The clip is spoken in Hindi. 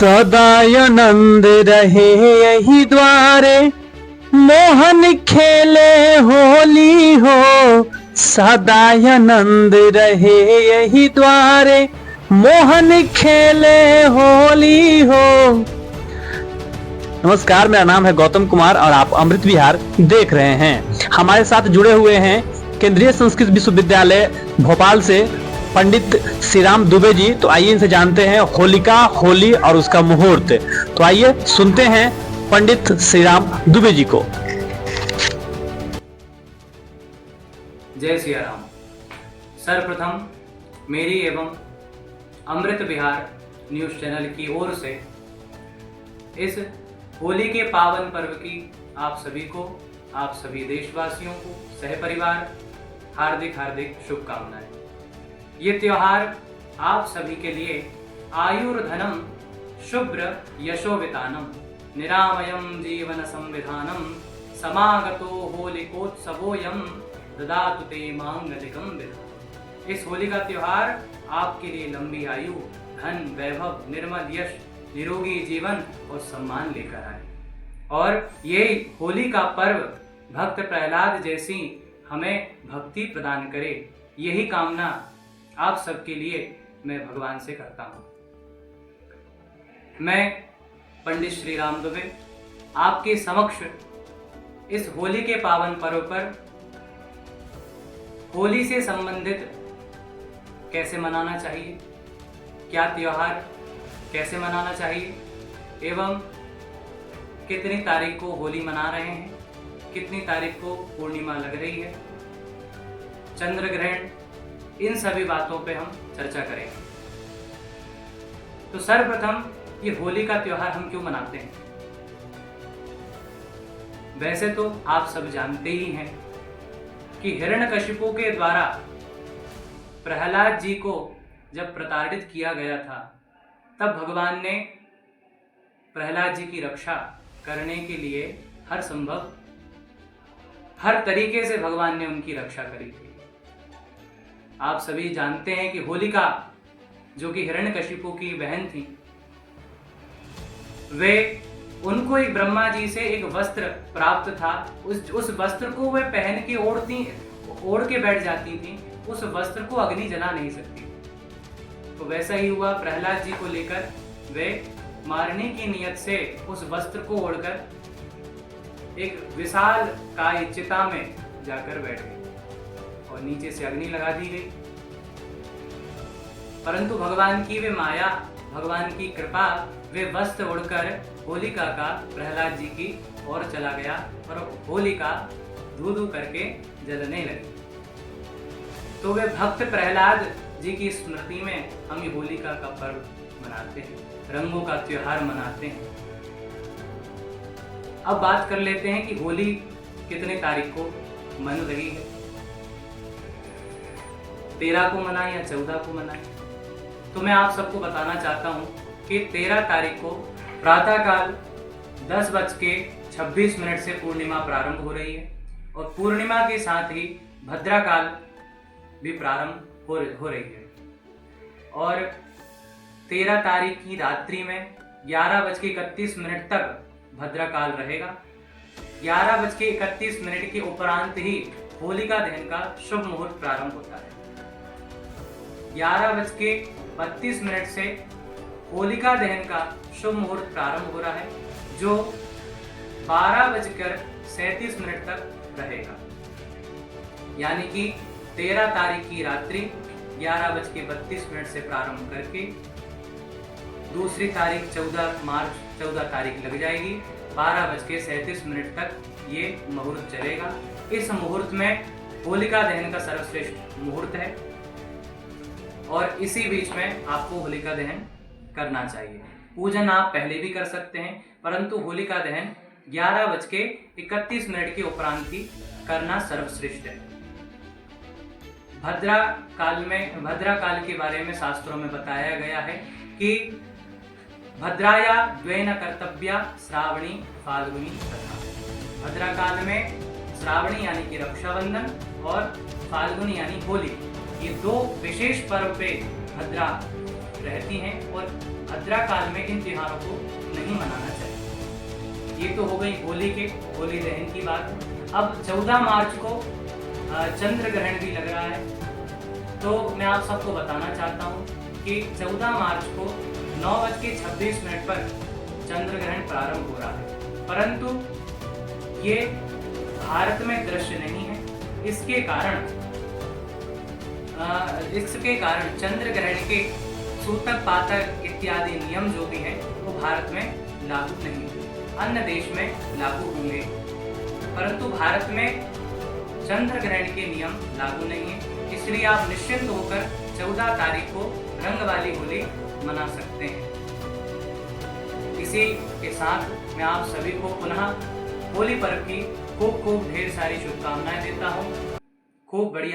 सदानंद रहे यही द्वारे, मोहन खेले होली हो। सदानंद रहे यही द्वारे, मोहन खेले होली हो। नमस्कार, मेरा नाम है गौतम कुमार और आप अमृत विहार देख रहे हैं। हमारे साथ जुड़े हुए हैं केंद्रीय संस्कृत विश्वविद्यालय भोपाल से पंडित श्री राम दुबे जी। तो आइए इनसे जानते हैं होलिका, होली और उसका मुहूर्त। तो आइए सुनते हैं पंडित श्री राम दुबे जी को। जय सिया राम। सर्वप्रथम मेरी एवं अमृत विहार न्यूज चैनल की ओर से इस होली के पावन पर्व की आप सभी को, आप सभी देशवासियों को, सहपरिवार हार्दिक हार्दिक शुभकामनाएं। ये त्योहार आप सभी के लिए आयुर्धनम शुभ्र यशोवितानम निरामयम जीवन संविधानम समागतो होलिकोत्सवोयम ददातु ते मांगलिकम विधानम। इस होली का त्योहार आपके लिए लंबी आयु, धन, वैभव, निर्मल यश, निरोगी जीवन और सम्मान लेकर आए। और ये होली का पर्व भक्त प्रहलाद जैसी हमें भक्ति प्रदान करे, यही कामना आप सबके लिए मैं भगवान से करता हूँ। मैं पंडित श्री राम दुबे आपके समक्ष इस होली के पावन पर्व पर होली से संबंधित कैसे मनाना चाहिए, क्या त्योहार कैसे मनाना चाहिए एवं कितनी तारीख को होली मना रहे हैं, कितनी तारीख को पूर्णिमा लग रही है, चंद्र ग्रहण, इन सभी बातों पे हम चर्चा करेंगे। तो सर्वप्रथम ये होली का त्योहार हम क्यों मनाते हैं? वैसे तो आप सब जानते ही हैं कि हिरण्यकशिपु के द्वारा प्रहलाद जी को जब प्रताड़ित किया गया था, तब भगवान ने प्रहलाद जी की रक्षा करने के लिए हर तरीके से भगवान ने उनकी रक्षा करी थी। आप सभी जानते हैं कि होलिका, जो कि हिरण्यकशिपु की बहन थी, वे उनको एक ब्रह्मा जी से एक वस्त्र प्राप्त था। उस वस्त्र को वे पहन के ओढ़ के बैठ जाती थी। उस वस्त्र को अग्नि जला नहीं सकती। तो वैसा ही हुआ, प्रहलाद जी को लेकर वे मारने की नियत से उस वस्त्र को ओढ़कर एक विशाल काय चिता में जाकर बैठ गए और नीचे से अग्नि लगा दी गई। परंतु भगवान की वे माया, भगवान की कृपा, वे वस्त्र ओढ़कर होलिका का प्रहलाद जी की ओर चला गया और होलिका धू धू करके जलने लगी। तो वे भक्त प्रहलाद जी की स्मृति में हम ये होलिका का पर्व मनाते हैं, रंगों का त्योहार मनाते हैं। अब बात कर लेते हैं कि होली कितने तारीख को मन रही है, 13 को मनाएं या 14 को मनाएं। तो मैं आप सबको बताना चाहता हूं कि 13 तारीख को प्रातःकाल 10:26 से पूर्णिमा प्रारंभ हो रही है और पूर्णिमा के साथ ही भद्राकाल भी प्रारंभ हो रही है। और 13 तारीख की रात्रि में 11:31 तक भद्राकाल रहेगा। 11:31 के उपरांत ही होलिका दहन का शुभ मुहूर्त प्रारंभ होता है। 11:32 से होलिका दहन का शुभ मुहूर्त प्रारंभ हो रहा है, जो 12:37 तक रहेगा। यानी कि 13 तारीख की रात्रि 11:32 से प्रारंभ करके दूसरी तारीख 14 तारीख लग जाएगी। 12:37 तक ये मुहूर्त चलेगा। इस मुहूर्त में होलिका दहन का सर्वश्रेष्ठ मुहूर्त है और इसी बीच में आपको होलिका दहन करना चाहिए। पूजन आप पहले भी कर सकते हैं, परंतु होलिका दहन 11:31 के उपरांत ही करना सर्वश्रेष्ठ है। भद्रा काल के बारे में शास्त्रों में बताया गया है कि भद्राया द्वेन कर्तव्या श्रावणी फाल्गुनी तथा। भद्रा काल में श्रावणी यानी कि रक्षाबंधन और फाल्गुनी यानी होली, ये दो विशेष पर्व पे भद्रा रहती हैं और भद्रा काल में इन त्योहारों को नहीं मनाना चाहिए। ये तो हो गई होली दहन की बात। अब 14 मार्च को चंद्र ग्रहण भी लग रहा है। तो मैं आप सबको बताना चाहता हूँ कि 14 मार्च को 9:26 पर चंद्र ग्रहण प्रारंभ हो रहा है, परंतु ये भारत में दृश्य नहीं है। इसके कारण चंद्र ग्रहण के सूतक पातक इत्यादि नियम जो भी हैं वो भारत में लागू नहीं होंगे, अन्य देश में लागू होंगे, परंतु भारत में चंद्र ग्रहण के नियम लागू नहीं है। इसलिए आप निश्चिंत होकर 14 तारीख को रंग वाली होली मना सकते हैं। इसी के साथ मैं आप सभी को पुनः होली पर्व की खूब ढेर सारी शुभकामनाएं देता हूँ। खूब बढ़िया